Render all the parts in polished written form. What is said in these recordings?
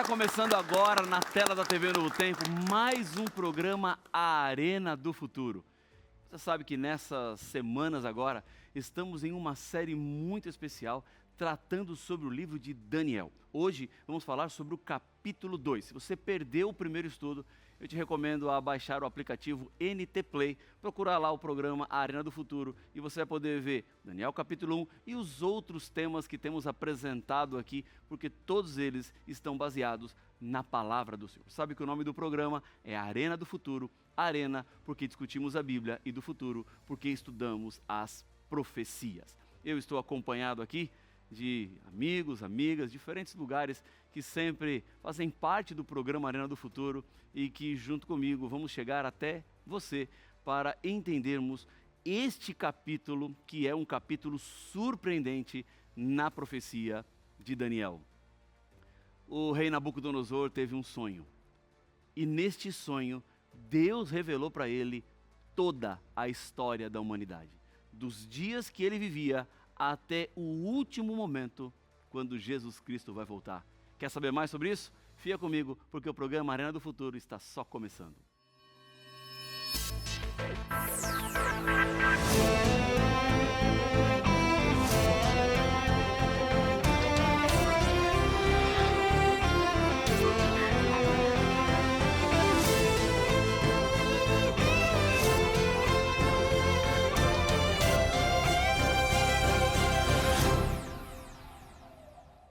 começando agora na tela da TV Novo Tempo, mais um programa A Arena do Futuro. Você sabe que nessas semanas agora estamos em uma série muito especial tratando sobre o livro de Daniel. Hoje vamos falar sobre o capítulo 2. Se você perdeu o primeiro estudo, eu te recomendo a baixar o aplicativo NT Play, procurar lá o programa A Arena do Futuro e você vai poder ver Daniel capítulo 1 e os outros temas que temos apresentado aqui, porque todos eles estão baseados na palavra do Senhor. Sabe que o nome do programa é A Arena do Futuro, Arena porque discutimos a Bíblia e do futuro porque estudamos as profecias. Eu estou acompanhado aqui de amigos, amigas, diferentes lugares que sempre fazem parte do programa Arena do Futuro e que junto comigo vamos chegar até você para entendermos este capítulo, que é um capítulo surpreendente na profecia de Daniel. O rei Nabucodonosor teve um sonho e neste sonho Deus revelou para ele toda a história da humanidade, dos dias que ele vivia até o último momento, quando Jesus Cristo vai voltar. Quer saber mais sobre isso? Fica comigo, porque o programa Arena do Futuro está só começando.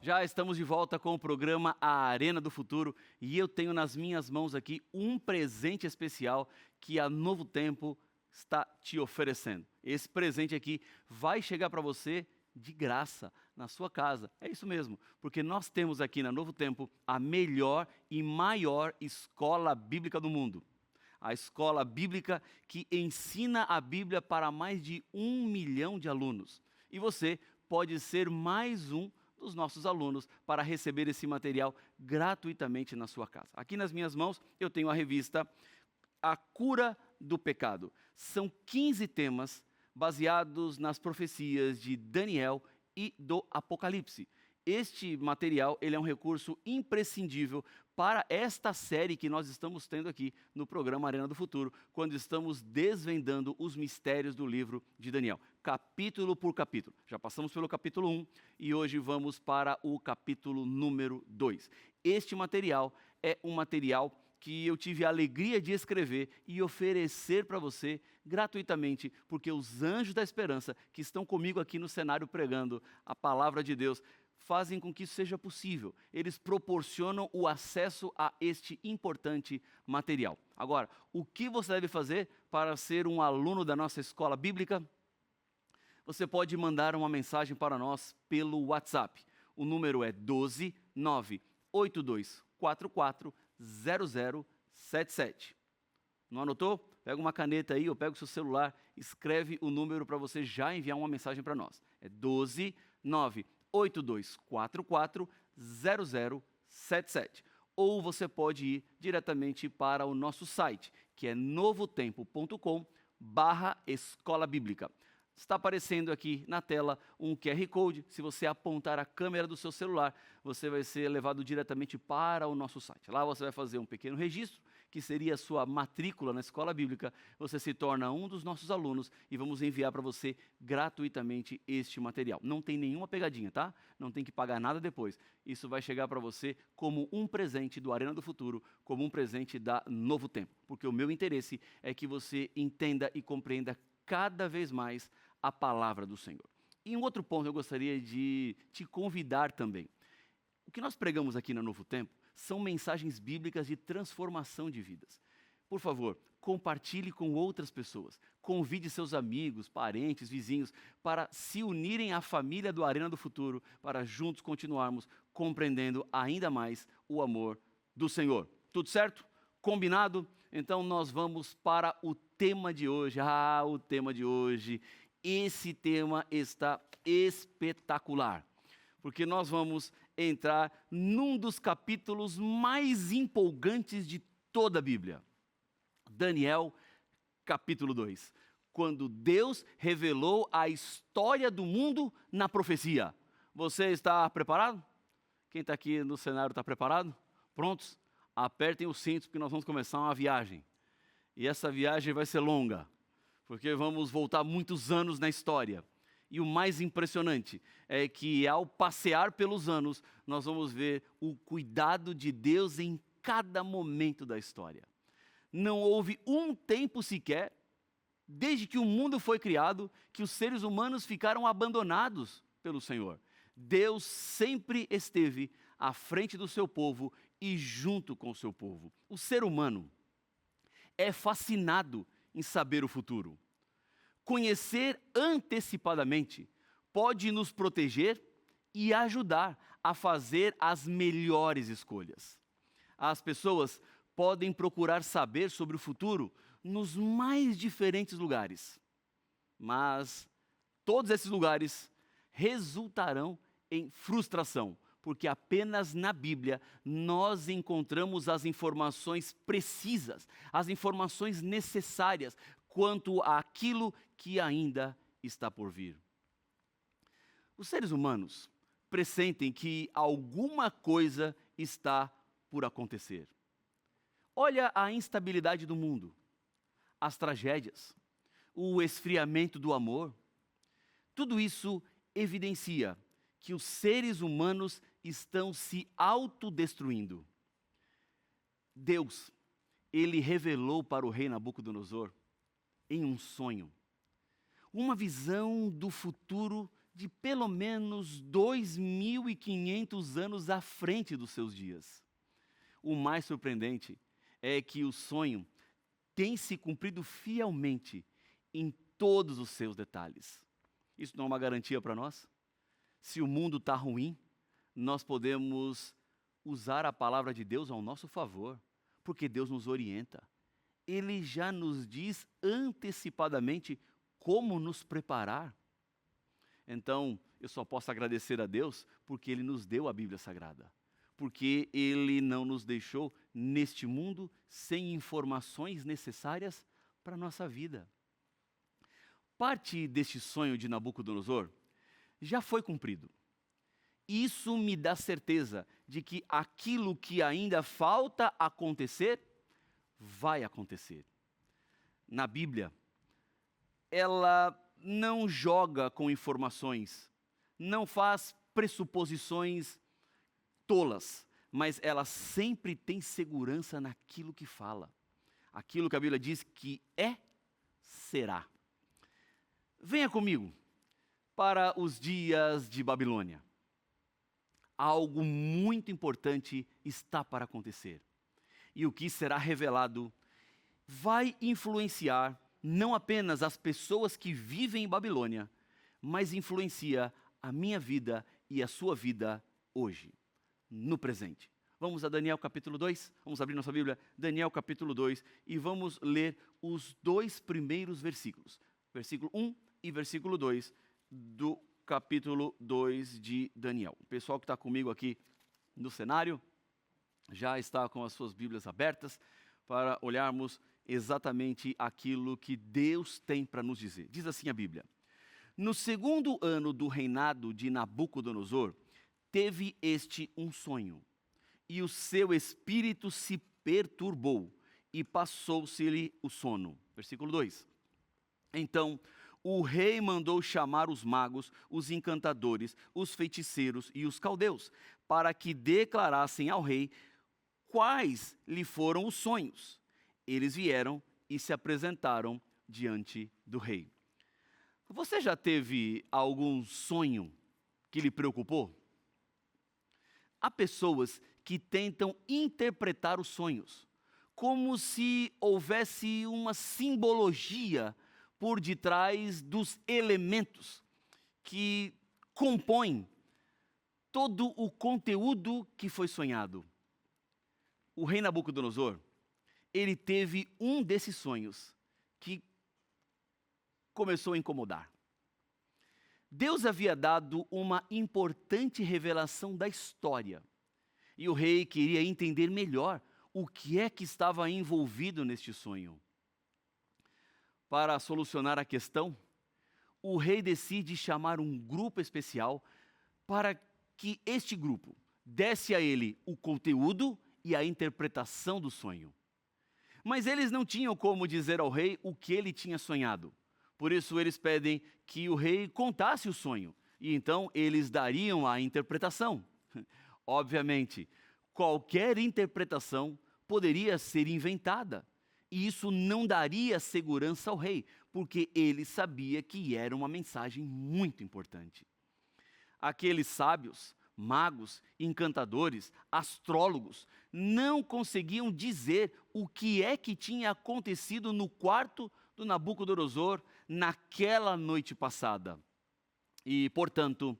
Já estamos de volta com o programa A Arena do Futuro e eu tenho nas minhas mãos aqui um presente especial que a Novo Tempo está te oferecendo. Esse presente aqui vai chegar para você de graça na sua casa. É isso mesmo, porque nós temos aqui na Novo Tempo a melhor e maior escola bíblica do mundo. A escola bíblica que ensina a Bíblia para mais de 1 milhão de alunos. E você pode ser mais um dos nossos alunos para receber esse material gratuitamente na sua casa. Aqui nas minhas mãos eu tenho a revista A Cura do Pecado. São 15 temas baseados nas profecias de Daniel e do Apocalipse. Este material ele é um recurso imprescindível para esta série que nós estamos tendo aqui no programa Arena do Futuro, quando estamos desvendando os mistérios do livro de Daniel, capítulo por capítulo. Já passamos pelo capítulo 1 e hoje vamos para o capítulo número 2. Este material é um material que eu tive a alegria de escrever e oferecer para você gratuitamente, porque os anjos da esperança que estão comigo aqui no cenário pregando a palavra de Deus fazem com que isso seja possível. Eles proporcionam o acesso a este importante material. Agora, o que você deve fazer para ser um aluno da nossa escola bíblica? Você pode mandar uma mensagem para nós pelo WhatsApp. O número é 12 98244 0077. Não anotou? Pega uma caneta aí ou pega o seu celular, escreve o número para você já enviar uma mensagem para nós. É 12 98244 0077. Ou você pode ir diretamente para o nosso site, que é novotempo.com/escola bíblica. Está aparecendo aqui na tela um QR Code. Se você apontar a câmera do seu celular, você vai ser levado diretamente para o nosso site. Lá você vai fazer um pequeno registro, que seria a sua matrícula na escola bíblica. Você se torna um dos nossos alunos e vamos enviar para você gratuitamente este material. Não tem nenhuma pegadinha, tá? Não tem que pagar nada depois. Isso vai chegar para você como um presente do Arena do Futuro, como um presente da Novo Tempo. Porque o meu interesse é que você entenda e compreenda cada vez mais a palavra do Senhor. E um outro ponto eu gostaria de te convidar também. O que nós pregamos aqui na Novo Tempo são mensagens bíblicas de transformação de vidas. Por favor, compartilhe com outras pessoas. Convide seus amigos, parentes, vizinhos para se unirem à família do Arena do Futuro, para juntos continuarmos compreendendo ainda mais o amor do Senhor. Tudo certo? Combinado? Então nós vamos para o tema de hoje. O tema de hoje. Esse tema está espetacular, porque nós vamos entrar num dos capítulos mais empolgantes de toda a Bíblia. Daniel, capítulo 2. Quando Deus revelou a história do mundo na profecia. Você está preparado? Quem está aqui no cenário está preparado? Prontos? Apertem os cintos porque nós vamos começar uma viagem. E essa viagem vai ser longa, porque vamos voltar muitos anos na história. E o mais impressionante é que ao passear pelos anos, nós vamos ver o cuidado de Deus em cada momento da história. Não houve um tempo sequer, desde que o mundo foi criado, que os seres humanos ficaram abandonados pelo Senhor. Deus sempre esteve à frente do seu povo e junto com o seu povo. O ser humano é fascinado em saber o futuro. Conhecer antecipadamente pode nos proteger e ajudar a fazer as melhores escolhas. As pessoas podem procurar saber sobre o futuro nos mais diferentes lugares, mas todos esses lugares resultarão em frustração, porque apenas na Bíblia nós encontramos as informações precisas, as informações necessárias quanto àquilo que ainda está por vir. Os seres humanos pressentem que alguma coisa está por acontecer. Olha a instabilidade do mundo, as tragédias, o esfriamento do amor. Tudo isso evidencia que os seres humanos estão se autodestruindo. Deus, ele revelou para o rei Nabucodonosor, em um sonho, uma visão do futuro de pelo menos 2.500 anos à frente dos seus dias. O mais surpreendente é que o sonho tem se cumprido fielmente em todos os seus detalhes. Isso não é uma garantia para nós? Se o mundo está ruim, nós podemos usar a palavra de Deus ao nosso favor, porque Deus nos orienta. Ele já nos diz antecipadamente como nos preparar. Então, eu só posso agradecer a Deus porque Ele nos deu a Bíblia Sagrada. Porque Ele não nos deixou neste mundo sem informações necessárias para a nossa vida. Parte deste sonho de Nabucodonosor já foi cumprido. Isso me dá certeza de que aquilo que ainda falta acontecer, vai acontecer. Na Bíblia, ela não joga com informações, não faz pressuposições tolas, mas ela sempre tem segurança naquilo que fala. Aquilo que a Bíblia diz que é, será. Venha comigo para os dias de Babilônia. Algo muito importante está para acontecer. E o que será revelado vai influenciar não apenas as pessoas que vivem em Babilônia, mas influencia a minha vida e a sua vida hoje, no presente. Vamos a Daniel capítulo 2, vamos abrir nossa Bíblia, Daniel capítulo 2, e vamos ler os 2 primeiros versículos, versículo 1 e versículo 2 do capítulo 2 de Daniel. O pessoal que está comigo aqui no cenário já está com as suas Bíblias abertas para olharmos exatamente aquilo que Deus tem para nos dizer. Diz assim a Bíblia: no segundo ano do reinado de Nabucodonosor, teve este um sonho, e o seu espírito se perturbou, e passou-se-lhe o sono. Versículo 2. Então o rei mandou chamar os magos, os encantadores, os feiticeiros e os caldeus, para que declarassem ao rei quais lhe foram os sonhos. Eles vieram e se apresentaram diante do rei. Você já teve algum sonho que lhe preocupou? Há pessoas que tentam interpretar os sonhos, como se houvesse uma simbologia por detrás dos elementos que compõem todo o conteúdo que foi sonhado. O rei Nabucodonosor, ele teve um desses sonhos que começou a incomodar. Deus havia dado uma importante revelação da história, e o rei queria entender melhor o que é que estava envolvido neste sonho. Para solucionar a questão, o rei decide chamar um grupo especial para que este grupo desse a ele o conteúdo e a interpretação do sonho. Mas eles não tinham como dizer ao rei o que ele tinha sonhado. Por isso eles pedem que o rei contasse o sonho, e então eles dariam a interpretação. Obviamente, qualquer interpretação poderia ser inventada, e isso não daria segurança ao rei, porque ele sabia que era uma mensagem muito importante. Aqueles sábios, magos, encantadores, astrólogos, não conseguiam dizer o que é que tinha acontecido no quarto do Nabucodonosor naquela noite passada. E, portanto,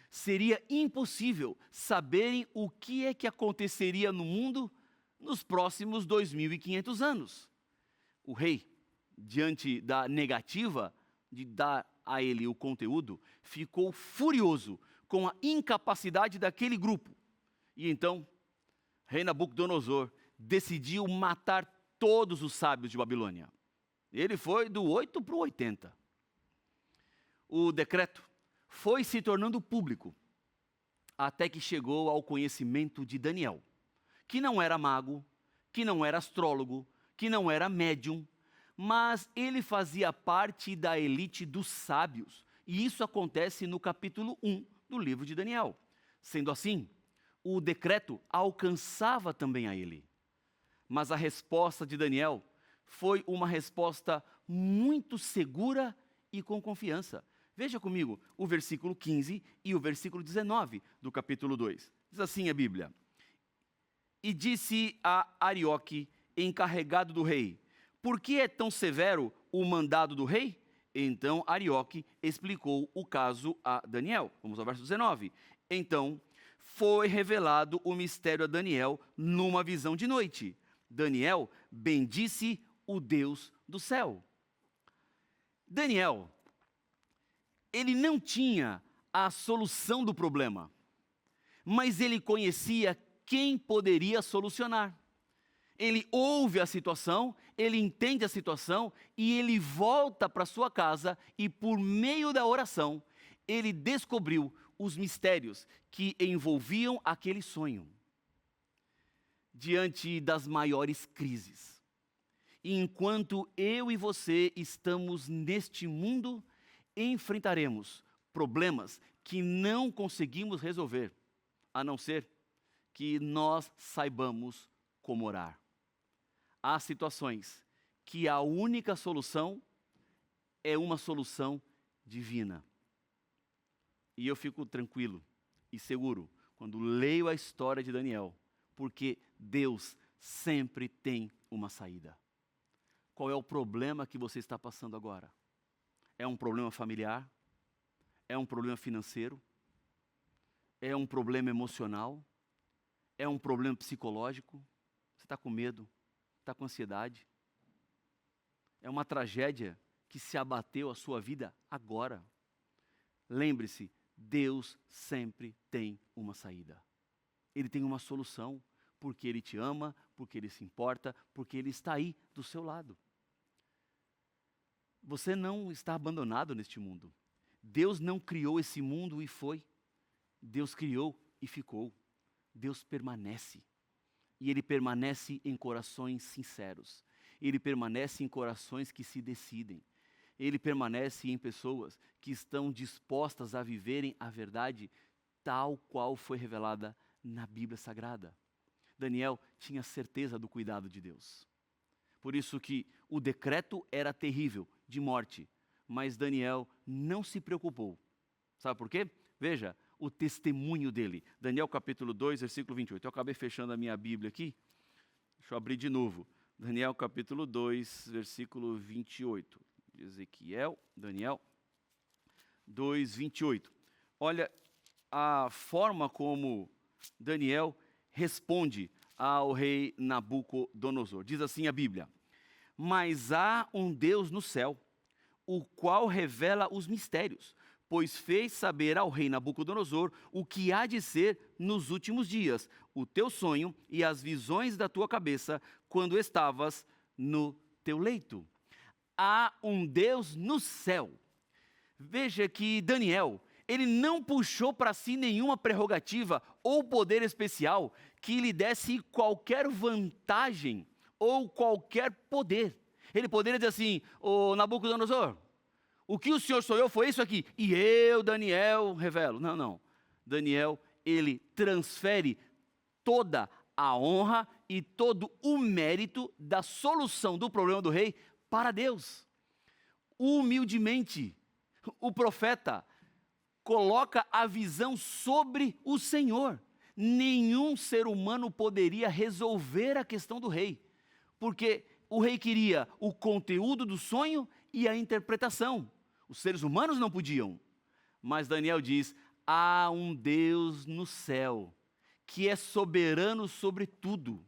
seria impossível saberem o que é que aconteceria no mundo nos próximos 2.500 anos. O rei, diante da negativa de dar a ele o conteúdo, ficou furioso com a incapacidade daquele grupo. E então, rei Nabucodonosor decidiu matar todos os sábios de Babilônia. Ele foi do 8 para o 80. O decreto foi se tornando público, até que chegou ao conhecimento de Daniel, que não era mago, que não era astrólogo, que não era médium, mas ele fazia parte da elite dos sábios. E isso acontece no capítulo 1 do livro de Daniel. Sendo assim, o decreto alcançava também a ele. Mas a resposta de Daniel foi uma resposta muito segura e com confiança. Veja comigo o versículo 15 e o versículo 19 do capítulo 2. Diz assim a Bíblia: E disse a Arioque, encarregado do rei: Por que é tão severo o mandado do rei? Então Arioque explicou o caso a Daniel. Vamos ao verso 19. Então foi revelado o mistério a Daniel numa visão de noite. Daniel bendisse o Deus do céu. Daniel, ele não tinha a solução do problema, mas ele conhecia quem poderia solucionar. Ele ouve a situação, ele entende a situação e ele volta para sua casa e, por meio da oração, ele descobriu os mistérios que envolviam aquele sonho. Diante das maiores crises, e enquanto eu e você estamos neste mundo, enfrentaremos problemas que não conseguimos resolver, a não ser que nós saibamos como orar. Há situações que a única solução é uma solução divina. E eu fico tranquilo e seguro quando leio a história de Daniel, porque Deus sempre tem uma saída. Qual é o problema que você está passando agora? É um problema familiar? É um problema financeiro? É um problema emocional? É um problema psicológico? Você está com medo? Está com ansiedade? É uma tragédia que se abateu a sua vida agora. Lembre-se, Deus sempre tem uma saída. Ele tem uma solução, porque Ele te ama, porque Ele se importa, porque Ele está aí do seu lado. Você não está abandonado neste mundo. Deus não criou esse mundo e foi. Deus criou e ficou. Deus permanece. E Ele permanece em corações sinceros. Ele permanece em corações que se decidem. Ele permanece em pessoas que estão dispostas a viverem a verdade tal qual foi revelada na Bíblia Sagrada. Daniel tinha certeza do cuidado de Deus. Por isso que o decreto era terrível, de morte, mas Daniel não se preocupou. Sabe por quê? Veja o testemunho dele. Daniel capítulo 2, versículo 28. Eu acabei fechando a minha Bíblia aqui. Deixa eu abrir de novo. Daniel capítulo 2, versículo 28. Daniel 2, 28. Olha a forma como Daniel responde ao rei Nabucodonosor. Diz assim a Bíblia: Mas há um Deus no céu, o qual revela os mistérios, pois fez saber ao rei Nabucodonosor o que há de ser nos últimos dias, o teu sonho e as visões da tua cabeça, quando estavas no teu leito. Há um Deus no céu. Veja que Daniel, ele não puxou para si nenhuma prerrogativa ou poder especial que lhe desse qualquer vantagem ou qualquer poder. Ele poderia dizer assim: ô Nabucodonosor, o que o senhor sonhou foi isso aqui, e eu, Daniel, revelo. Não, não. Daniel, ele transfere toda a honra e todo o mérito da solução do problema do rei para Deus. Humildemente, o profeta coloca a visão sobre o Senhor. Nenhum ser humano poderia resolver a questão do rei, porque o rei queria o conteúdo do sonho e a interpretação. Os seres humanos não podiam. Mas Daniel diz: há um Deus no céu, que é soberano sobre tudo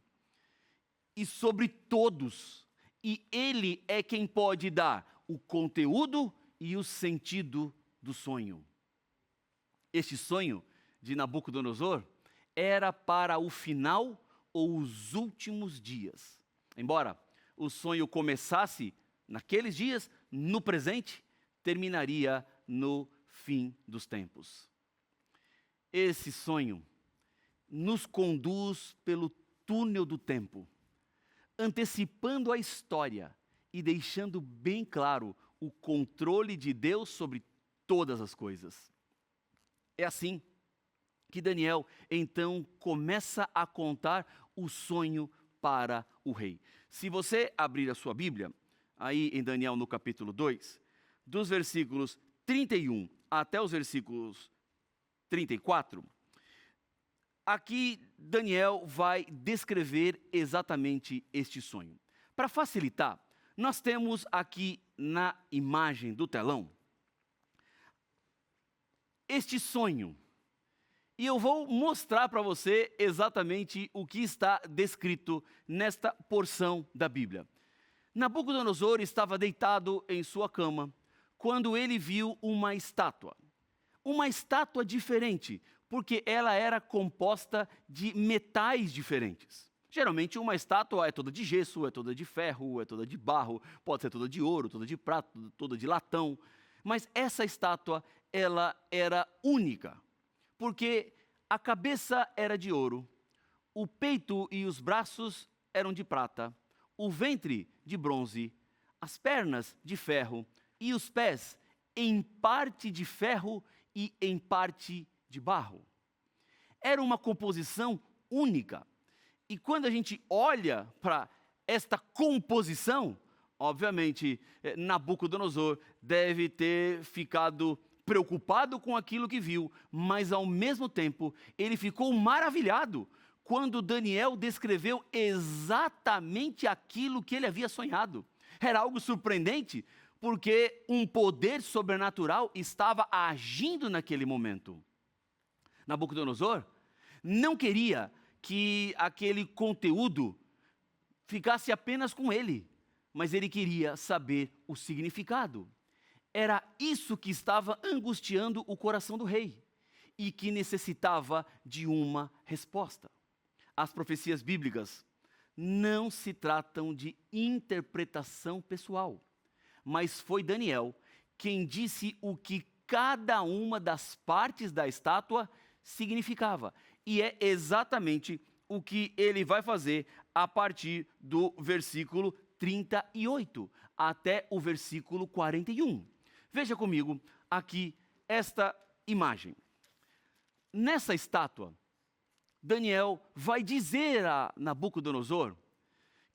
e sobre todos, e Ele é quem pode dar o conteúdo e o sentido do sonho. Este sonho de Nabucodonosor era para o final ou os últimos dias. Embora o sonho começasse naqueles dias, no presente, terminaria no fim dos tempos. Esse sonho nos conduz pelo túnel do tempo, antecipando a história e deixando bem claro o controle de Deus sobre todas as coisas. É assim que Daniel, então, começa a contar o sonho para o rei. Se você abrir a sua Bíblia, aí em Daniel no capítulo 2, dos versículos 31 até os versículos 34, aqui Daniel vai descrever exatamente este sonho. Para facilitar, nós temos aqui na imagem do telão este sonho. E eu vou mostrar para você exatamente o que está descrito nesta porção da Bíblia. Nabucodonosor estava deitado em sua cama quando ele viu uma estátua. Uma estátua diferente, porque ela era composta de metais diferentes. Geralmente uma estátua é toda de gesso, é toda de ferro, é toda de barro, pode ser toda de ouro, toda de prata, toda de latão. Mas essa estátua, ela era única, porque a cabeça era de ouro, o peito e os braços eram de prata, o ventre de bronze, as pernas de ferro e os pés em parte de ferro e em parte de barro. Era uma composição única. E quando a gente olha para esta composição, obviamente, Nabucodonosor deve ter ficado preocupado com aquilo que viu, mas ao mesmo tempo ele ficou maravilhado quando Daniel descreveu exatamente aquilo que ele havia sonhado. Era algo surpreendente, porque um poder sobrenatural estava agindo naquele momento. Nabucodonosor não queria que aquele conteúdo ficasse apenas com ele, mas ele queria saber o significado. Era isso que estava angustiando o coração do rei e que necessitava de uma resposta. As profecias bíblicas não se tratam de interpretação pessoal, mas foi Daniel quem disse o que cada uma das partes da estátua significava. E é exatamente o que ele vai fazer a partir do versículo 38 até o versículo 41. Veja comigo aqui esta imagem. Nessa estátua, Daniel vai dizer a Nabucodonosor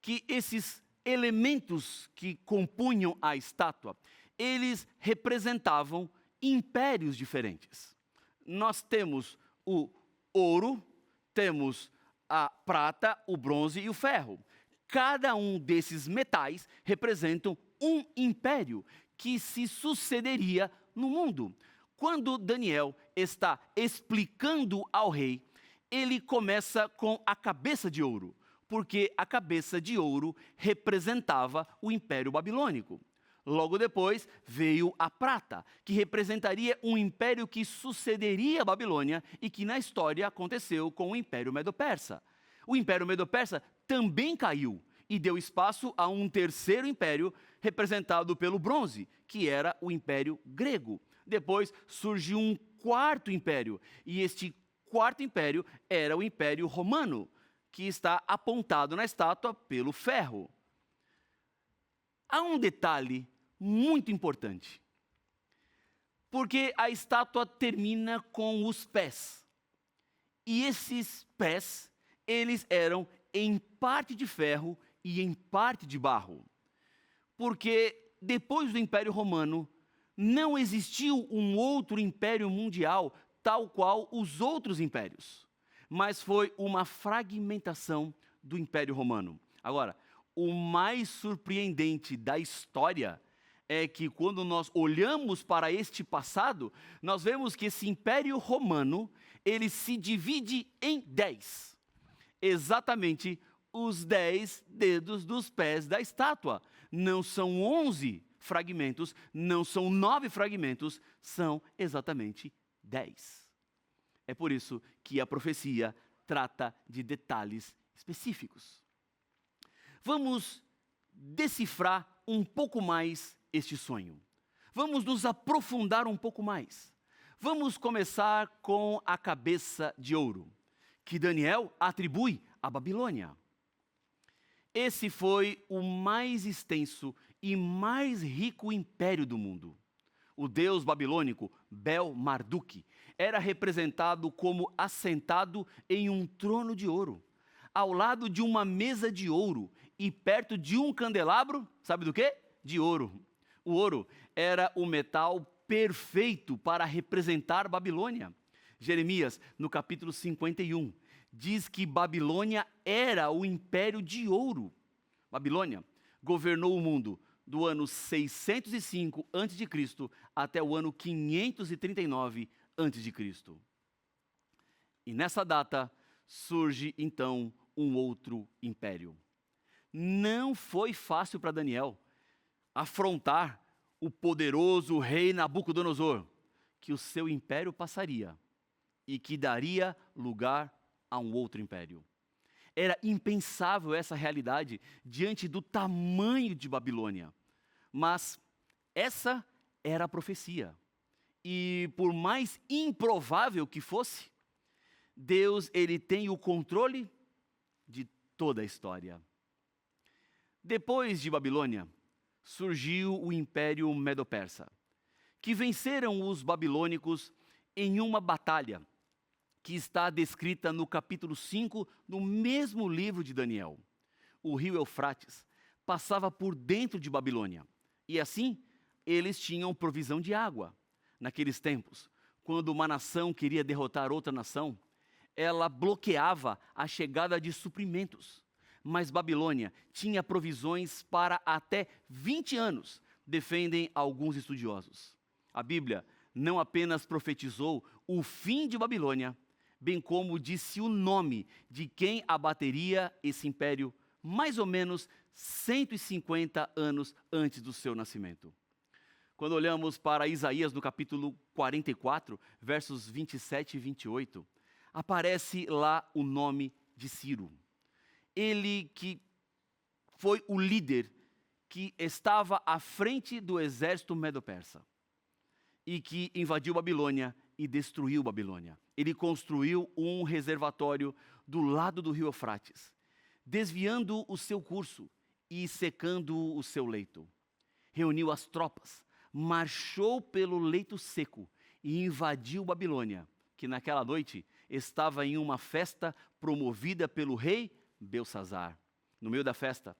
que esses elementos que compunham a estátua, eles representavam impérios diferentes. Nós temos o ouro, temos a prata, o bronze e o ferro. Cada um desses metais representam um império que se sucederia no mundo. Quando Daniel está explicando ao rei, ele começa com a cabeça de ouro, porque a cabeça de ouro representava o Império Babilônico. Logo depois veio a prata, que representaria um império que sucederia a Babilônia e que na história aconteceu com o Império Medo-Persa. O Império Medo-Persa também caiu e deu espaço a um terceiro império representado pelo bronze, que era o Império Grego. Depois surgiu um quarto império. E este quarto império era o Império Romano, que está apontado na estátua pelo ferro. Há um detalhe muito importante, porque a estátua termina com os pés. E esses pés, eles eram em parte de ferro e em parte de barro. Porque depois do Império Romano, não existiu um outro império mundial tal qual os outros impérios, mas foi uma fragmentação do Império Romano. Agora, o mais surpreendente da história é que quando nós olhamos para este passado, nós vemos que esse Império Romano, ele se divide em 10. Exatamente os 10 dedos dos pés da estátua. Não são 11 fragmentos, não são 9 fragmentos, são exatamente 10. É por isso que a profecia trata de detalhes específicos. Vamos decifrar um pouco mais este sonho. Vamos nos aprofundar um pouco mais. Vamos começar com a cabeça de ouro, que Daniel atribui à Babilônia. Esse foi o mais extenso e mais rico império do mundo. O deus babilônico Bel-Marduk era representado como assentado em um trono de ouro, ao lado de uma mesa de ouro e perto de um candelabro, sabe do quê? De ouro. O ouro era o metal perfeito para representar Babilônia. Jeremias, no capítulo 51, diz que Babilônia era o império de ouro. Babilônia governou o mundo do ano 605 a.C. até o ano 539 a.C. E nessa data surge então um outro império. Não foi fácil para Daniel afrontar o poderoso rei Nabucodonosor, que o seu império passaria e que daria lugar a um outro império. Era impensável essa realidade diante do tamanho de Babilônia. Mas essa era a profecia. E por mais improvável que fosse, Deus, ele tem o controle de toda a história. Depois de Babilônia, surgiu o Império Medo-Persa, que venceram os babilônicos em uma batalha que está descrita no capítulo 5 do mesmo livro de Daniel. O rio Eufrates passava por dentro de Babilônia, e assim eles tinham provisão de água. Naqueles tempos, quando uma nação queria derrotar outra nação, ela bloqueava a chegada de suprimentos. Mas Babilônia tinha provisões para até 20 anos, defendem alguns estudiosos. A Bíblia não apenas profetizou o fim de Babilônia, bem como disse o nome de quem abateria esse império mais ou menos 150 anos antes do seu nascimento. Quando olhamos para Isaías no capítulo 44, versos 27 e 28, aparece lá o nome de Ciro. Ele que foi o líder que estava à frente do exército medo-persa e que invadiu Babilônia e destruiu Babilônia. Ele construiu um reservatório do lado do rio Eufrates, desviando o seu curso e secando o seu leito. Reuniu as tropas, marchou pelo leito seco e invadiu Babilônia, que naquela noite estava em uma festa promovida pelo rei Belsazar. No meio da festa,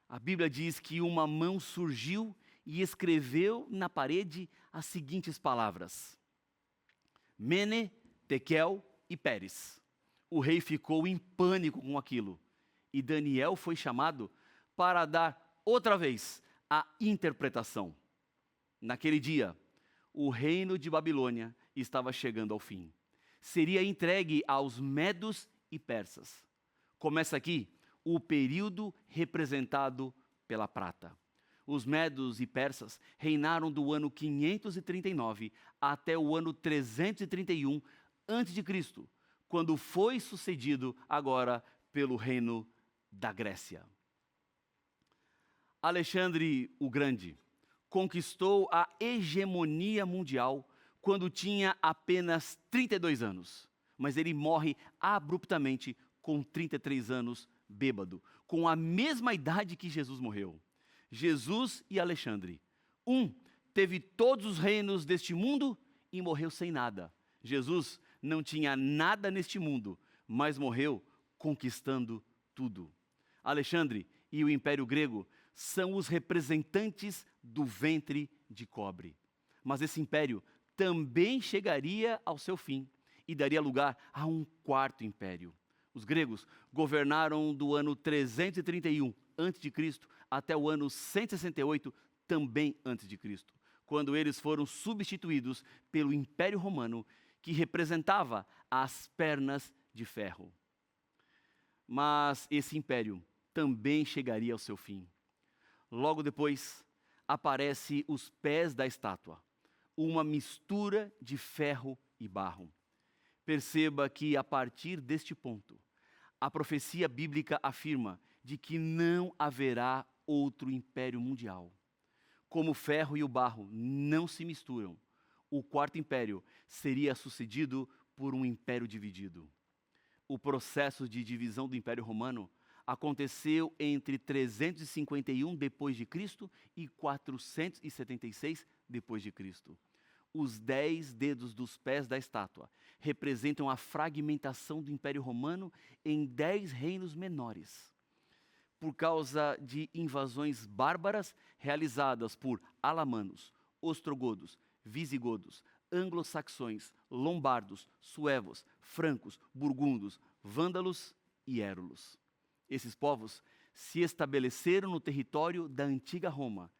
a Bíblia diz que uma mão surgiu e escreveu na parede as seguintes palavras: Mene, Tekel e Pérez. O rei ficou em pânico com aquilo, e Daniel foi chamado para dar outra vez a interpretação. Naquele dia, o reino de Babilônia estava chegando ao fim. Seria entregue aos medos e persas. Começa aqui o período representado pela prata. Os medos e persas reinaram do ano 539 até o ano 331 a.C., quando foi sucedido agora pelo reino da Grécia. Alexandre o Grande conquistou a hegemonia mundial quando tinha apenas 32 anos. Mas ele morre abruptamente com 33 anos, bêbado, com a mesma idade que Jesus morreu. Jesus e Alexandre. Um teve todos os reinos deste mundo e morreu sem nada. Jesus não tinha nada neste mundo, mas morreu conquistando tudo. Alexandre e o Império Grego são os representantes do ventre de cobre. Mas esse império também chegaria ao seu fim e daria lugar a um quarto império. Os gregos governaram do ano 331 a.C. até o ano 168 também a.C., quando eles foram substituídos pelo Império Romano, que representava as pernas de ferro. Mas esse império também chegaria ao seu fim. Logo depois, aparece os pés da estátua, uma mistura de ferro e barro. Perceba que, a partir deste ponto, a profecia bíblica afirma de que não haverá outro império mundial. Como o ferro e o barro não se misturam, o quarto império seria sucedido por um império dividido. O processo de divisão do Império Romano aconteceu entre 351 d.C. e 476 d.C. Os 10 dedos dos pés da estátua representam a fragmentação do Império Romano em 10 reinos menores, por causa de invasões bárbaras realizadas por alamanos, ostrogodos, visigodos, anglo-saxões, lombardos, suevos, francos, burgundos, vândalos e érulos. Esses povos se estabeleceram no território da antiga Roma,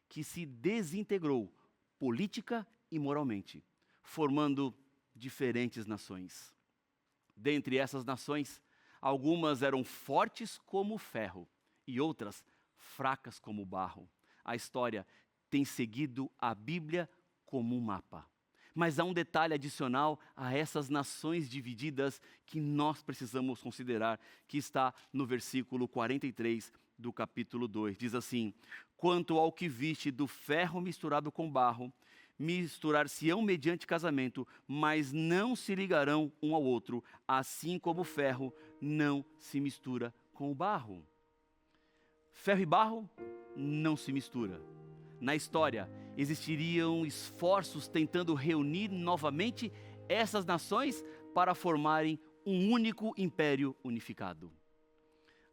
que se desintegrou política e moralmente, formando diferentes nações. Dentre essas nações, algumas eram fortes como o ferro e outras fracas como o barro. A história tem seguido a Bíblia como um mapa. Mas há um detalhe adicional a essas nações divididas que nós precisamos considerar, que está no versículo 43 do capítulo 2. Diz assim: quanto ao que viste do ferro misturado com barro, misturar-se-ão mediante casamento, mas não se ligarão um ao outro, assim como o ferro não se mistura com o barro. Ferro e barro não se mistura. Na história, existiriam esforços tentando reunir novamente essas nações para formarem um único império unificado.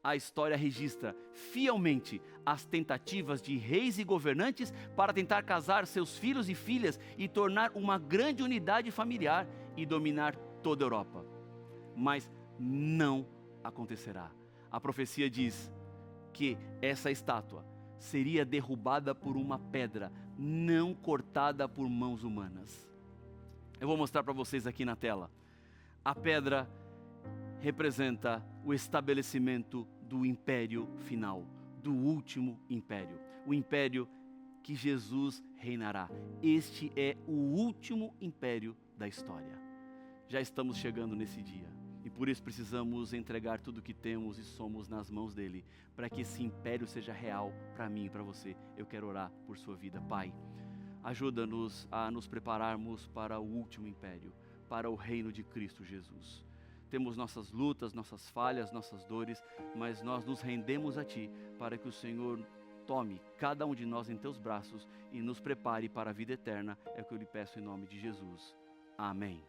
A história registra fielmente as tentativas de reis e governantes para tentar casar seus filhos e filhas e tornar uma grande unidade familiar e dominar toda a Europa. Mas não acontecerá. A profecia diz que essa estátua seria derrubada por uma pedra, não cortada por mãos humanas. Eu vou mostrar para vocês aqui na tela. A pedra representa o estabelecimento do império final, do último império, o império que Jesus reinará. Este é o último império da história. Já estamos chegando nesse dia. E por isso precisamos entregar tudo o que temos e somos nas mãos dele, para que esse império seja real para mim e para você. Eu quero orar por sua vida. Pai, ajuda-nos a nos prepararmos para o último império, para o reino de Cristo Jesus. Temos nossas lutas, nossas falhas, nossas dores, mas nós nos rendemos a Ti, para que o Senhor tome cada um de nós em Teus braços e nos prepare para a vida eterna. É o que eu lhe peço em nome de Jesus. Amém.